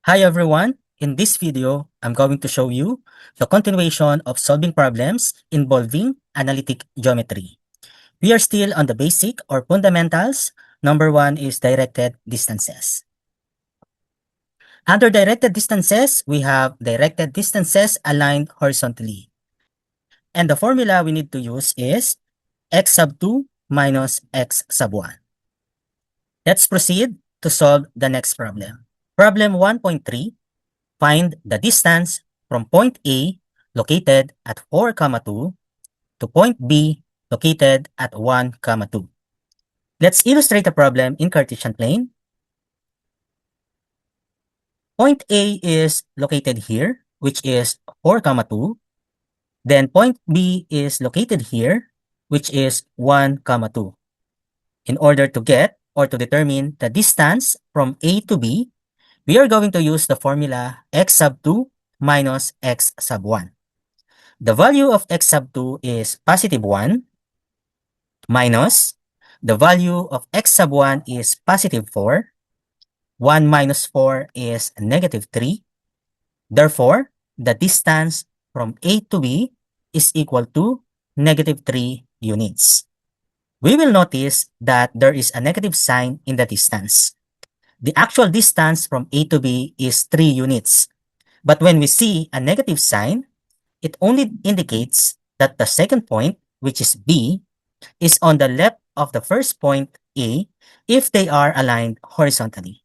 Hi everyone! In this video, I'm going to show you the continuation of solving problems involving analytic geometry. We are still on the basic or fundamentals. Number one is directed distances. Under directed distances, we have directed distances aligned horizontally. And the formula we need to use is x sub 2 minus x sub 1. Let's proceed to solve the next problem. Problem 1.3. Find the distance from point A located at 4, 2 to point B located at 1, 2. Let's illustrate the problem in Cartesian plane. Point A is located here, which is 4, 2. Then point B is located here, which is 1, 2. In order to get or to determine the distance from A to B, we are going to use the formula x sub 2 minus x sub 1. The value of x sub 2 is positive 1 minus the value of x sub 1 is positive 4. 1 minus 4 is negative 3. Therefore, the distance from A to B is equal to negative 3 units. We will notice that there is a negative sign in the distance. The actual distance from A to B is 3 units. But when we see a negative sign, it only indicates that the second point, which is B, is on the left of the first point A if they are aligned horizontally.